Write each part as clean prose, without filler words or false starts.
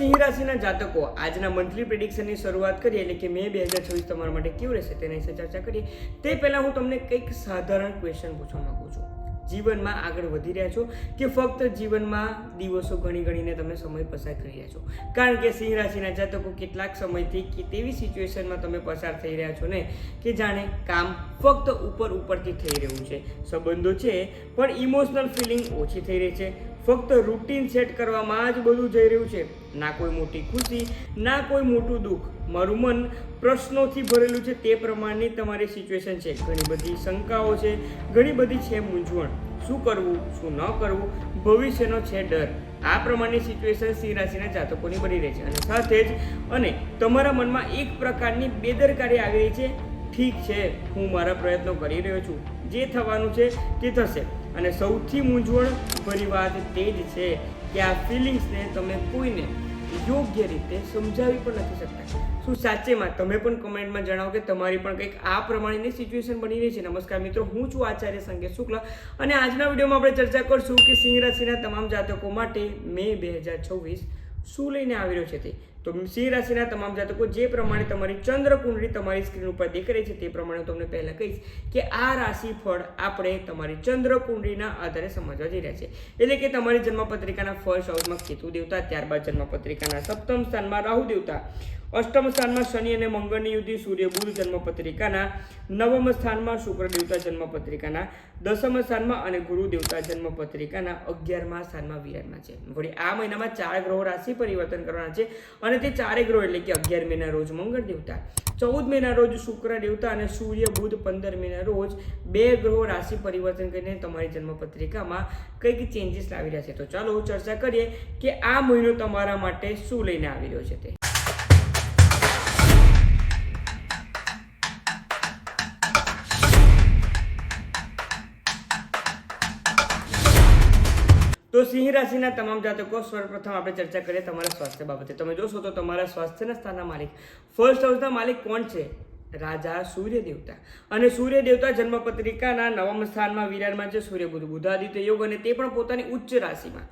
સિંહ રાશિના જાતકો આજના મંથલી પ્રેડિક્શનની શરૂઆત કરીએ, એટલે કે મે 2024 તમારા માટે કેવું રહેશે તેના વિશે ચર્ચા કરીએ. તે પહેલાં હું તમને કંઈક સાધારણ ક્વેશ્ચન પૂછવા માંગુ છું. જીવનમાં આગળ વધી રહ્યા છો કે ફક્ત જીવનમાં દિવસો ગણીને તમે સમય પસાર કરી રહ્યા છો? કારણ કે સિંહ રાશિના જાતકો કેટલાક સમયથી કે તેવી સિચ્યુએશનમાં તમે પસાર થઈ રહ્યા છો ને કે જાણે કામ ફક્ત ઉપરથી થઈ રહ્યું છે, સંબંધો છે પણ ઇમોશનલ ફિલિંગ ઓછી થઈ રહી છે, ફક્ત રૂટીન સેટ કરવામાં જ બધું જઈ રહ્યું છે, ના કોઈ મોટી ખુશી ના કોઈ મોટું દુઃખ. મારું મન પ્રશ્નોથી ભરેલું છે, તે પ્રમાણની તમારી સિચ્યુએશન છે. ઘણી બધી શંકાઓ છે, ઘણી બધી છે મૂંઝવણ, શું કરવું શું ન કરવું, ભવિષ્યનો છે ડર. આ પ્રમાણની સિચ્યુએશન સિંહ રાશિના જાતકોની બની રહી છે. અને સાથે જ તમારા મનમાં એક પ્રકારની બેદરકારી આવી રહી છે. ઠીક છે, હું મારા પ્રયત્નો કરી રહ્યો છું, જે થવાનું છે તે થશે. અને સૌથી મૂંઝવણ ભરી વાત તે જ છે કે આ ફિલિંગ્સને તમે કોઈને યોગ્ય રીતે સમજાવી પણ નથી શકતા. શું સાચેમાં? તમે પણ કમેન્ટમાં જણાવો કે તમારી પણ કંઈક આ પ્રમાણેની સિચ્યુએશન બની રહી છે. નમસ્કાર મિત્રો, હું છું આચાર્ય સંકેત શુક્લ અને આજના વિડીયોમાં આપણે ચર્ચા કરશું કે સિંહ રાશિના તમામ જાતકો માટે મે 2024 શું લઈને આવી રહ્યો છે તે. તો સિંહ રાશિના તમામ જાતકો, જે પ્રમાણે તમારી ચંદ્ર કુંડળી તમારી સ્ક્રીન ઉપર દેખાઈ રહી છે તે પ્રમાણે હું તમને પહેલા કહીશ કે આ રાશિફળ આપણે તમારી ચંદ્ર કુંડળીના આધારે સમજવા જઈ રહ્યા છે. એટલે કે તમારી જન્મપત્રિકાના ફર્સ્ટ હાઉસમાં કેતુ દેવતા, ત્યારબાદ જન્મપત્રિકાના સપ્તમ સ્થાનમાં રાહુ દેવતા, અષ્ટમ સ્થાનમાં શનિ અને મંગળની યુતિ, સૂર્ય બુધ જન્મપત્રિકાના નવમ સ્થાનમાં, શુક્ર દેવતા જન્મપત્રિકાના દસમ સ્થાનમાં અને ગુરુ દેવતા જન્મપત્રિકાના 11મા સ્થાનમાં વિરાજમાન છે. વળી આ મહિનામાં 4 ગ્રહો રાશિ પરિવર્તન કરવાના છે અને તે 4 ગ્રહો એટલે કે 11 મેના રોજ મંગળ દેવતા, 14 મેના રોજ શુક્ર દેવતા અને સૂર્ય બુધ 15 મેના રોજ 2 ગ્રહો રાશિ પરિવર્તન કરીને તમારી જન્મપત્રિકામાં કંઈક ચેન્જીસ લાવી રહ્યા છે. તો ચાલો ચર્ચા કરીએ કે આ મહિનો તમારા માટે શું લઈને આવી રહ્યો છે તે. તો સિંહ રાશિના તમામ જાતકો, સર્વપ્રથમ આપણે ચર્ચા કરીએ તમારા સ્વાસ્થ્ય બાબતે. તમે જોશો તો તમારા સ્વાસ્થ્યના સ્થાનના માલિક, ફર્સ્ટ હાઉસના માલિક કોણ છે? રાજા સૂર્ય દેવતા. અને સૂર્ય દેવતા જન્મપત્રિકાના નવમ સ્થાનમાં વિરાજમાન છે. સૂર્ય બુધ બુધાદિત્ય યોગ અને તે પણ પોતાની ઉચ્ચ રાશિમાં.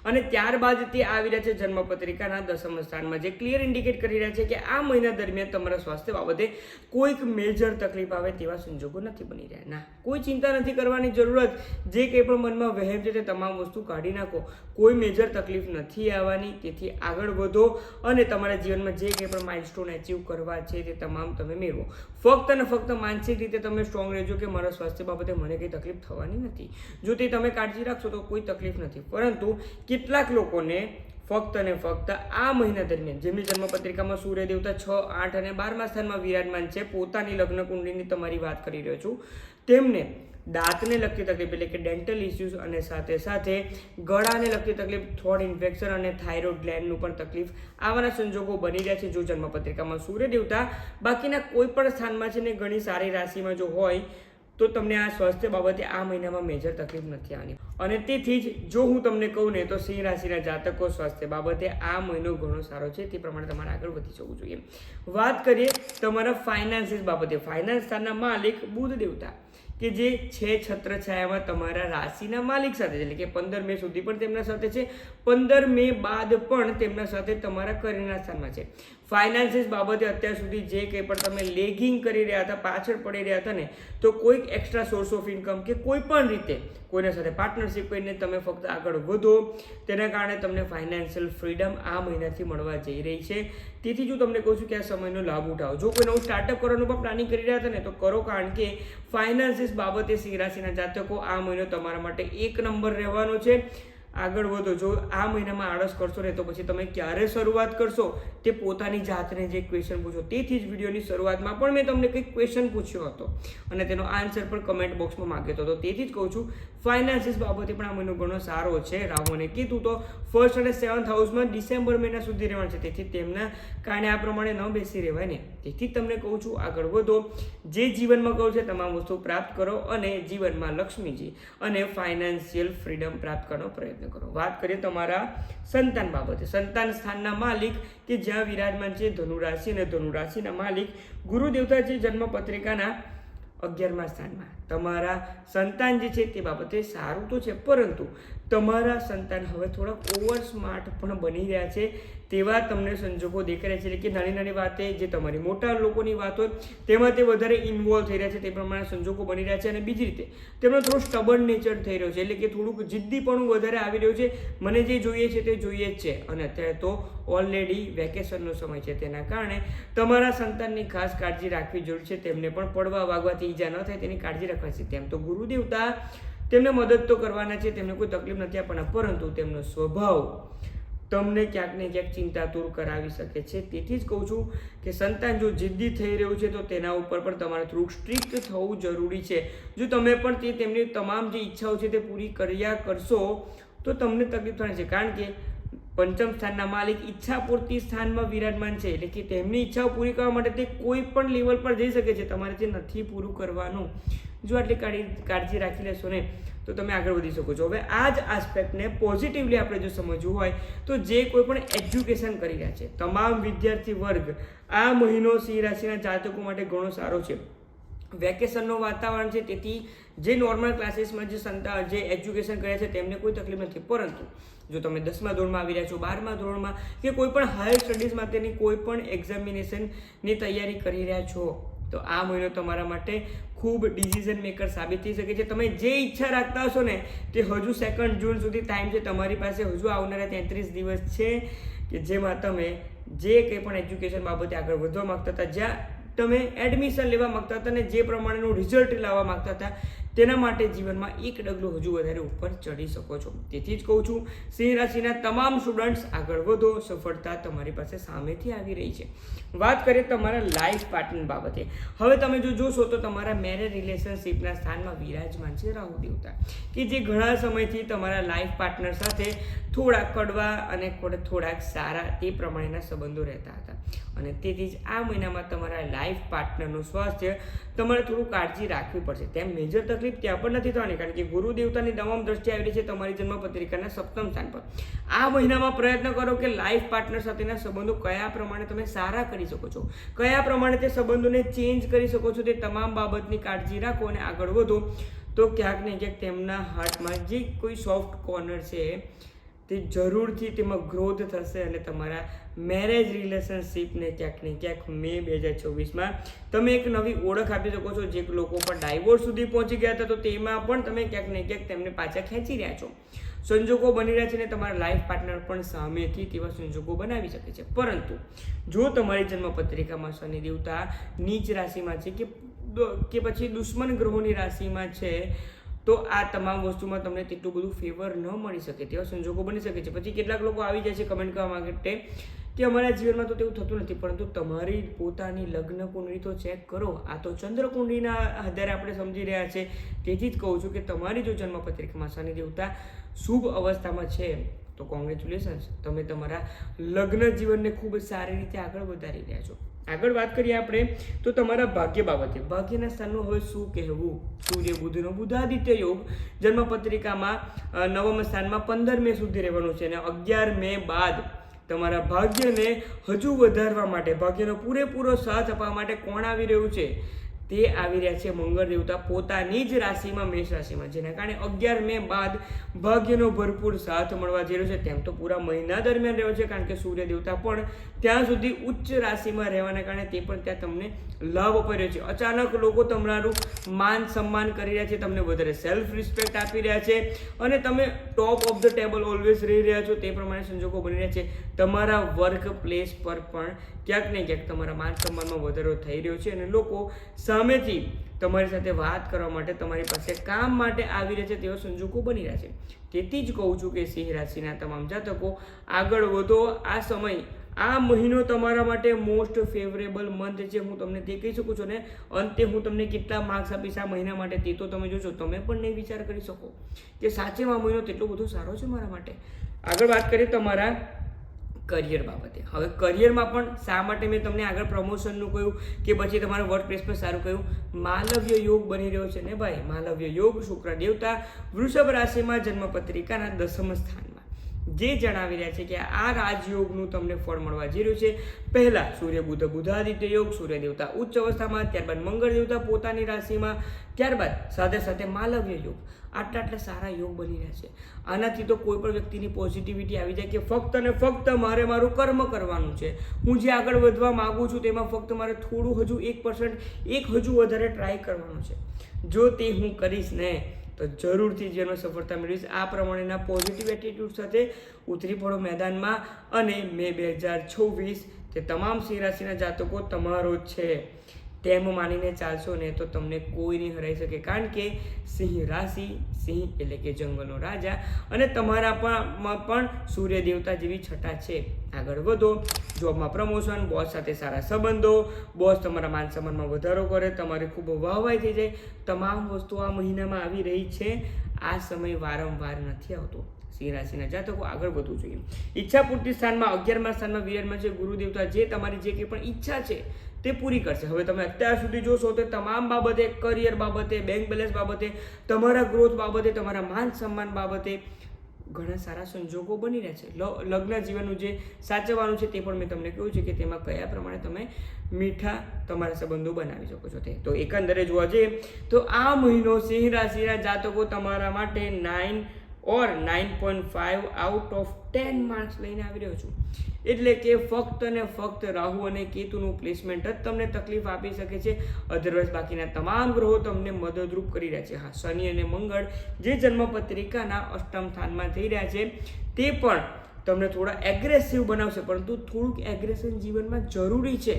અને ત્યારબાદ તે આવી રહ્યા છે જન્મપત્રિકાના દસમ સ્થાનમાં, જે ક્લિયર ઇન્ડિકેટ કરી રહ્યા છે કે આ મહિના દરમિયાન તમારા સ્વાસ્થ્ય બાબતે કોઈક મેજર તકલીફ આવે તેવા સંજોગો નથી બની રહ્યા. ના, કોઈ ચિંતા નથી કરવાની જરૂરત. જે કંઈ પણ મનમાં વહેમ છે તે તમામ વસ્તુ કાઢી નાખો. કોઈ મેજર તકલીફ નથી આવવાની. તેથી આગળ વધો અને તમારા જીવનમાં જે કંઈ પણ માઇલસ્ટોન અચીવ કરવા છે તે તમામ તમે મેળવો. ફક્ત અને ફક્ત માનસિક રીતે તમે સ્ટ્રોંગ રહેજો કે મારા સ્વાસ્થ્ય બાબતે મને કંઈ તકલીફ થવાની નથી. જો તે તમે કાળજી રાખશો તો કોઈ તકલીફ નથી. પરંતુ કેટલાક લોકોને ફક્ત અને ફક્ત આ મહિના દરમિયાન, જેમની જન્મપત્રિકામાં સૂર્ય દેવતા 6, 8 અને 12મા સ્થાનમાં વિરાજમાન છે, પોતાની લગ્ન કુંડળીની તમારી વાત કરી રહ્યો છું, તેમને દાંતને લગતી તકલીફ એટલે કે ડેન્ટલ ઇસ્યુઝ અને સાથે સાથે ગળાને લગતી તકલીફ, થોડ ઇન્ફેક્શન અને થાઇરોઇડ ગ્લેન્ડનું પણ તકલીફ આવાના સંજોગો બની રહ્યા છે. જો જન્મપત્રિકામાં સૂર્ય દેવતા બાકીના કોઈ પણ સ્થાનમાં છે ને ઘણી સારી રાશિમાં જો હોય તો તમને આ સ્વાસ્થ્ય બાબતે આ મહિનામાં મેજર તકલીફ નથી આવવાની. અને તેથી જ જો હું તમને કહું ને તો સિંહ રાશિના જાતકો, સ્વાસ્થ્ય બાબતે આ મહિનો ઘણો સારો છે. તે પ્રમાણે તમારે આગળ વધી જવું જોઈએ. વાત કરીએ તમારા ફાઇનાન્સીસ બાબતે. ફાઇનાન્સ સ્થાનના માલિક બુધ દેવતા કે જે છે છત્રછાયામાં તમારા રાશિના માલિક સાથે છે, એટલે કે 15 મે સુધી પણ તેમના સાથે છે, 15 મે બાદ પણ તેમના સાથે તમારા કરિયરના સ્થાનમાં છે. ફાઇનાન્સીસ બાબતે અત્યાર સુધી જે કંઈ પણ તમે લેગિંગ કરી રહ્યા હતા, પાછળ પડી રહ્યા હતા ને, તો કોઈક એક્સ્ટ્રા સોર્સ ઓફ ઇન્કમ કે કોઈ પણ રીતે કોઈના સાથે પાર્ટનરશિપ કરીને તમે ફક્ત આગળ વધો. તેના કારણે તમને ફાઇનાન્શિયલ ફ્રીડમ આ મહિનાથી મળવા જઈ રહી છે. તેથી હું તમને કહું છું કે આ સમયનો લાભ ઉઠાવો. જો કોઈ નવું સ્ટાર્ટઅપ કરવાનું પણ પ્લાનિંગ કરી રહ્યા હતા ને તો કરો, કારણ કે ફાઇનાન્સીસ બાબતે સિંહ રાશિના જાતકો આ મહિનો તમારા માટે 1 નંબર રહેવાનો છે. આગળ વધો. જો આ મહિનામાં આળસ કરશો ને તો પછી તમે ક્યારે શરૂઆત કરશો તે પોતાની જાતને જે ક્વેશ્ચન પૂછો. તેથી જ વિડીયોની શરૂઆતમાં પણ મેં તમને કંઈક ક્વેશ્ચન પૂછ્યો હતો અને તેનો આન્સર પણ કમેન્ટ બોક્સમાં માંગ્યો હતો. તો તેથી જ કહું છું ફાઇનાન્સીસ બાબતે પણ આ મહિનો ઘણો સારો છે. રાહુ અને કેતુ તો ફર્સ્ટ અને 7th હાઉસમાં ડિસેમ્બર મહિના સુધી રહેવાના છે. તેથી તેમના કારણે આ પ્રમાણે ન બેસી રહેવાય ને. તેથી જ તમને કહું છું આગળ વધો. જે જીવનમાં કહું છે તમામ વસ્તુ પ્રાપ્ત કરો અને જીવનમાં લક્ષ્મીજી અને ફાઇનાન્શિયલ ફ્રીડમ પ્રાપ્ત કરવાનો પ્રયત્ન કરો. વાત કરીએ તમારા સંતાન બાબતે. સંતાન સ્થાનના માલિક કે જ્યાં વિરાજમાન છે ધનુ રાશિ, અને ધનુ રાશિના માલિક ગુરુ દેવતા છે જન્મપત્રિકાના 11મા સ્થાનમાં. તમારા સંતાન જે છે તે બાબતે સારું તો છે, પરંતુ તમારા સંતાન હવે થોડાક ઓવર સ્માર્ટ પણ બની રહ્યા છે તેવા તમને સંજોગો દેખાઈ રહ્યા છે. એટલે કે નાની નાની વાતે જે તમારી મોટા લોકોની વાત હોય તેમાં તે વધારે ઇન્વોલ્વ થઈ રહ્યા છે, તે પ્રમાણે સંજોગો બની રહ્યા છે. અને બીજી રીતે તેમનો થોડો સ્ટબર્ન નેચર થઈ રહ્યો છે, એટલે કે થોડુંક જિદ્દીપણું વધારે આવી રહ્યું છે. મને જે જોઈએ છે તે જોઈએ જ છે. અને અત્યારે તો ઓલરેડી વેકેશનનો સમય છે, તેના કારણે તમારા સંતાનની ખાસ કાળજી રાખવી જરૂર છે. તેમને પણ પડવા વાગવાથી ઈજા ન થાય તેની કાળજી રાખવાની છે. તેમ તો ગુરુ દેવતા તેમને મદદ તો કરવાના છે, તેમને કોઈ તકલીફ નથી આપવાના, પરંતુ તેમનો સ્વભાવ તમને ક્યાંક ને ક્યાંક ચિંતાતુર કરાવી શકે છે. તેથી જ કહું છું કે સંતાન જો જિદ્દી થઈ રહ્યું છે તો તેના ઉપર પણ તમારે થોડુંક સ્ટ્રિક્ટ થવું જરૂરી છે. જો તમે પણ તેમની તમામ જે ઈચ્છાઓ છે તે પૂરી કર્યા કરશો તો તમને તકલીફ થવાની છે. કારણ કે પંચમ સ્થાનના માલિક ઈચ્છાપૂર્તિ સ્થાનમાં વિરાજમાન છે, એટલે કે તેમની ઈચ્છાઓ પૂરી કરવા માટે તે કોઈ પણ લેવલ પર જઈ શકે છે. તમારે જે નથી પૂરું કરવાનું, જો આટલી કાળજી રાખી લેશો ને તો તમે આગળ વધી શકો છો. હવે આ જ આસ્પેક્ટને પોઝિટિવલી આપણે જો સમજવું હોય તો જે કોઈ પણ એજ્યુકેશન કરી રહ્યા છે તમામ વિદ્યાર્થી વર્ગ, આ મહિનો સિંહ રાશિના જાતકો માટે ઘણો સારો છે. વેકેશનનું વાતાવરણ છે, તેથી જે નોર્મલ ક્લાસીસમાં જે એજ્યુકેશન કર્યા છે તેમને કોઈ તકલીફ નથી. પરંતુ જો તમે 10મા ધોરણમાં આવી રહ્યા છો, 12મા ધોરણમાં કે કોઈ પણ હાયર સ્ટડીઝ માટેની કોઈ પણ એક્ઝામિનેશનની તૈયારી કરી રહ્યા છો તો આ મહિનો તમારા માટે ખૂબ ડિસિઝન મેકર સાબિત થઈ શકે છે. તમે જે ઈચ્છા રાખતા હશો ને તે હજુ 2 જૂન સુધી ટાઈમ છે તમારી પાસે. હજુ આવનારા 33 દિવસ છે કે જેમાં તમે જે કંઈ પણ એજ્યુકેશન બાબતે આગળ વધવા માગતા હતા, જ્યાં તમે એડમિશન લેવા માગતા હતા અને જે પ્રમાણેનું રિઝલ્ટ લાવવા માગતા હતા, તેના માટે જીવનમાં એક ડગલું હજુ વધારે ઉપર ચડી શકો છો. તેથી જ કહું છું, સિંહ રાશિના તમામ સ્ટુડન્ટ્સ આગળ વધો, સફળતા તમારી પાસે સામેથી આવી રહી છે. વાત કરીએ તમારા લાઈફ પાર્ટનર બાબતે. હવે તમે જો જોશો તો તમારા મેરેજ રિલેશનશિપના સ્થાનમાં વિરાજમાન છે રાહુ દેવતા, કે જે ઘણા સમયથી તમારા લાઈફ પાર્ટનર સાથે થોડાક કડવા અને થોડાક સારા તે પ્રમાણેના સંબંધો રહેતા હતા. અને તેથી જ આ મહિનામાં તમારા લાઈફ પાર્ટનરનું સ્વાસ્થ્ય તમારે થોડું કાળજી રાખવી પડશે. તેમ મેજર તકલીફ ત્યાં પણ નથી થવાની, કારણ કે ગુરુ દેવતાની તમામ દ્રષ્ટિ આવી રહી છે તમારી જન્મપત્રિકાના 7મ સ્થાન પર. આ મહિનામાં પ્રયત્ન કરો કે લાઈફ પાર્ટનર સાથેના સંબંધો કયા પ્રમાણે તમે સારા કરી શકો છો, કયા પ્રમાણે તે સંબંધોને ચેન્જ કરી શકો છો, તે તમામ બાબતની કાળજી રાખો અને આગળ વધો. તો ક્યાંક ને ક્યાંક તેમના હાર્ટમાં જે કોઈ સોફ્ટ કોર્નર છે તે જરૂરથી તેમાં ગ્રોથ થશે અને તમારા મેરેજ રિલેશનશિપને ક્યાંક ને ક્યાંક મે 2024માં તમે એક નવી ઓળખ આપી શકો છો. જે લોકો પણ ડાયવોર્સ સુધી પહોંચી ગયા હતા તો તેમાં પણ તમે ક્યાંક ને ક્યાંક તેમને પાછા ખેંચી રહ્યા છો. સંજોગો બની રહ્યા છે અને તમારા લાઈફ પાર્ટનર પણ સામેથી તેવા સંજોગો બનાવી શકે છે. પરંતુ જો તમારી જન્મપત્રિકામાં શનિ દેવતા નીચ રાશિમાં છે કે પછી દુશ્મન ગ્રહોની રાશિમાં છે તો આ તમામ વસ્તુમાં તમને તેટલું બધું ફેવર ન મળી શકે, તેવા સંજોગો બની શકે છે. પછી કેટલાક લોકો આવી જાય છે કમેન્ટ કરવા માટે કે અમારા જીવનમાં તો તેવું થતું નથી, પરંતુ તમારી પોતાની લગ્ન કુંડળી તો ચેક કરો. આ તો ચંદ્ર કુંડળીના આધારે આપણે સમજી રહ્યા છે. તેથી જ કહું છું કે તમારી જો જન્મપત્રિકામાં શનિ દેવતા શુભ અવસ્થામાં છે તો કોંગ્રેચ્યુલેશન્સ, તમે તમારા લગ્ન જીવનને ખૂબ સારી રીતે આગળ વધારી રહ્યા છો. આગળ વાત કરીએ આપણે તો તમારા ભાગ્ય બાબતે. ભાગ્યના સ્થાનનું હવે શું કહેવું? સૂર્ય બુધનો બુધાદિત્ય યોગ જન્મપત્રિકામાં 9મા સ્થાનમાં 15 મે સુધી રહેવાનું છે અને 11 મે બાદ તમારા ભાગ્યને હજુ વધારવા માટે, ભાગ્યનો પૂરેપૂરો સાથ આપવા માટે કોણ આવી રહ્યું છે? તે આવી રહ્યા છે મંગળ દેવતા પોતાની જ રાશિમાં, મેષ રાશિમાં, જેના કારણે 11 મે બાદ ભાગ્યનો ભરપૂર સાથ મળવા જઈ રહ્યો છે. તેમ તો પૂરા મહિના દરમિયાન રહ્યો છે, કારણ કે સૂર્ય દેવતા પણ ત્યાં સુધી ઉચ્ચ રાશિમાં રહેવાના કારણે તે પણ ત્યાં તમને લાભ અપાઈ રહ્યો છે. અચાનક લોકો તમારું માન સન્માન કરી રહ્યા છે, તમને વધારે સેલ્ફ રિસ્પેક્ટ આપી રહ્યા છે અને તમે top of the table always રહી રહ્યા છો. તે પ્રમાણે સંજોગો બની રહ્યા છે. તમારા વર્ક પ્લેસ પર પણ ક્યાંક ને ક્યાંક તમારા માન સન્માનમાં વધારો થઈ રહ્યો છે અને લોકો સામેથી તમારી સાથે વાત કરવા માટે, તમારી પાસે કામ માટે આવી રહ્યા છે, તેવા સંજોગો બની રહ્યા છે. તેથી જ કહું છું કે સિંહ રાશિના તમામ જાતકો આગળ વધો. આ સમય, આ મહિનો તમારા માટે મોસ્ટ ફેવરેબલ મંથ છે. હું તમને તે કહી શકું છું ને અંતે હું તમને કેટલા માર્ક્સ આપીશ આ મહિના માટે તે તો તમે જોશો. તમે પણ નહીં વિચાર કરી શકો કે સાચેમાં આ મહિનો તેટલો બધો સારો છે મારા માટે. આગળ વાત કરીએ તમારા કરિયર બાબતે. હવે કરિયરમાં પણ શા માટે મેં તમને આગળ પ્રમોશનનું કહ્યું કે પછી તમારા વર્ક પ્લેસ પર સારું કહ્યું? માલવ્ય યોગ બની રહ્યો છે ને ભાઈ. માલવ્ય યોગ શુક્ર દેવતા વૃષભ રાશિમાં જન્મપત્રિકાના 10મા સ્થાનમાં, જે જણાવી રહ્યા છે કે આ રાજયોગનું તમને ફળ મળવા જઈ રહ્યું છે. પહેલા સૂર્ય બુધ બુધાદિત્ય યોગ, સૂર્ય દેવતા ઉચ્ચ અવસ્થામાં, ત્યારબાદ મંગળ દેવતા પોતાની રાશિમાં, ત્યારબાદ સાથે સાથે માલવ્ય યોગ. આટલા સારા યોગ બની રહ્યા છે. આનાથી તો કોઈ પણ વ્યક્તિની પોઝિટિવિટી આવી જાય કે ફક્ત ને ફક્ત મારે મારું કર્મ કરવાનું છે, હું જે આગળ વધવા માગું છું તેમાં ફક્ત મારે થોડું હજુ 1% હજુ વધારે ટ્રાય કરવાનું છે. જો તે હું કરીશ ને તો જરૂરથી જીવનમાં સફળતા મેળવીશ. આ પ્રમાણેના પોઝિટિવ એટીટ્યુડ સાથે ઉતરી પડો મેદાનમાં અને મે 2026 તે તમામ સિંહ રાશિના જાતકો તમારો જ છે તેમ માનીને ચાલશો ને તો તમને કોઈ નહીં હરાઈ શકે. કારણ કે સિંહ રાશિ, સિંહ એટલે કે જંગલનો રાજા, અને તમારામાં પણ સૂર્ય દેવતા જેવી છટા છે. આગળ વધો, જોબમાં પ્રમોશન, બોસ સાથે સારા સંબંધો, બોસ તમારા માન સન્માનમાં વધારો કરે, તમારી ખૂબ વાહવાઈ થઈ જાય. તમામ વસ્તુઓ આ મહિનામાં આવી રહી છે. આ સમય વારંવાર નથી આવતો. સિંહ રાશિના જાતકો આગળ વધવું જોઈએ. ઈચ્છા પૂર્તિ સ્થાનમાં 11મા સ્થાનમાં વિરાજમાન છે ગુરુ દેવતા, જે તમારી જે કંઈ પણ ઈચ્છા છે તે પૂરી કરશે. હવે તમે અત્યાર સુધી જોશો તો તમામ બાબતે, કરિયર બાબતે, બેંક બેલેન્સ બાબતે, તમારા ગ્રોથ બાબતે, તમારા માન સન્માન બાબતે ઘણા સારા સંજોગો બની રહ્યા છે. લગ્ન જીવનનું જે સાચવવાનું છે તે પણ મેં તમને કહ્યું છે કે તેમાં કયા પ્રમાણે તમે મીઠા તમારા સંબંધો બનાવી શકો છો. તો એકંદરે જોવા જઈએ તો આ મહિનો સિંહ રાશિના જાતકો તમારા માટે 9 or 9.5 આઉટ ઓફ 10 માર્ક્સ લઈને આવી રહ્યો છું. એટલે કે ફક્ત ને ફક્ત રાહુ અને કેતુનું પ્લેસમેન્ટ જ તમને તકલીફ આપી શકે છે. અધરવાઇઝ બાકીના તમામ ગ્રહો તમને મદદરૂપ કરી રહ્યા છે. હા, શનિ અને મંગળ જે જન્મપત્રિકાના અષ્ટમ સ્થાનમાં થઈ રહ્યા છે તે પણ તમને થોડા એગ્રેસિવ બનાવશે, પરંતુ થોડુંક એગ્રેશન જીવનમાં જરૂરી છે.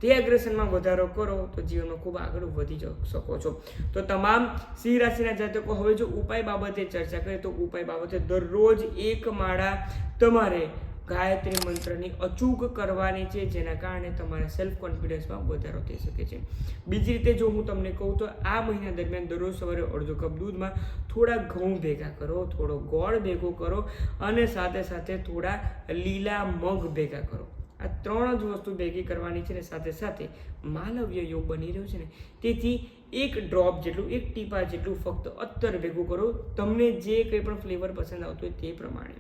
તે એગ્રેશનમાં વધારો કરો તો જીવનમાં ખૂબ આગળ વધી શકો છો. તો તમામ સિંહ રાશિના જાતકો હવે જો ઉપાય બાબતે ચર્ચા કરીએ તો ઉપાય બાબતે દરરોજ 1 માળા તમારે ગાયત્રી મંત્રની અચૂક કરવાની છે, જેના કારણે તમારા સેલ્ફ કોન્ફિડન્સમાં વધારો થઈ શકે છે. બીજી રીતે જો હું તમને કહું તો આ મહિના દરમિયાન દરરોજ સવારે અડધો કપ દૂધમાં થોડા ઘઉં ભેગા કરો, થોડો ગોળ ભેગો કરો અને સાથે સાથે થોડા લીલા મગ ભેગા કરો. આ 3 જ વસ્તુ ભેગી કરવાની છે ને સાથે સાથે માલવ્ય યોગ બની રહ્યો છે ને તેથી 1 ડ્રોપ જેટલું, 1 ટીપા જેટલું ફક્ત અત્તર ભેગું કરો. તમને જે કંઈ પણ ફ્લેવર પસંદ આવતો હોય તે પ્રમાણે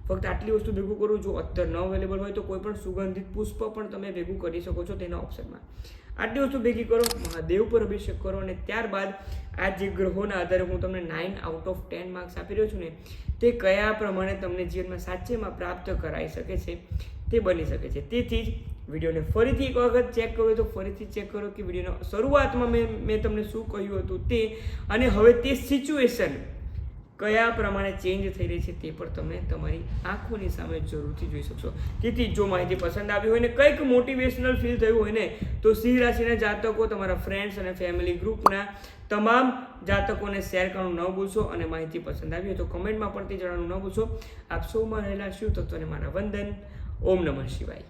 ફક્ત આટલી વસ્તુ ભેગું કરો. જો અત્તર ન અવેલેબલ હોય તો કોઈ પણ સુગંધિત પુષ્પ પણ તમે ભેગું કરી શકો છો તેના ઓપ્શનમાં. આટલી વસ્તુ ભેગી કરો, મહાદેવ પર અભિષેક કરો અને ત્યારબાદ આ જે ગ્રહોના આધારે હું તમને 9 આઉટ ઓફ 10 માર્ક્સ આપી રહ્યો છું ને તે કયા પ્રમાણે તમને જીવનમાં સાચેમાં પ્રાપ્ત કરાઈ શકે છે તે બની શકે છે. તેથી જ વિડીયોને ફરીથી એક વખત ચેક કરો તો ફરીથી ચેક કરો કે વિડીયોનો શરૂઆતમાં મેં તમને શું કહ્યું હતું તે, અને હવે તે સિચ્યુએશન કયા પ્રમાણે ચેન્જ થઈ રહી છે તે પણ તમે તમારી આંખોની સામે જરૂરથી જોઈ શકશો. તેથી જો માહિતી પસંદ આવી હોય ને કંઈક મોટિવેશનલ ફીલ થયું હોય ને તો સિંહ રાશિના જાતકો તમારા ફ્રેન્ડ્સ અને ફેમિલી ગ્રુપના તમામ જાતકોને શેર કરવાનું ન ભૂલશો. અને માહિતી પસંદ આવી હોય તો કમેન્ટમાં પણ તે જણાવવાનું ન ભૂલશો. આપ સૌમાં રહેલા શિવ તત્વને મારા વંદન. ઓમ નમઃ શિવાય.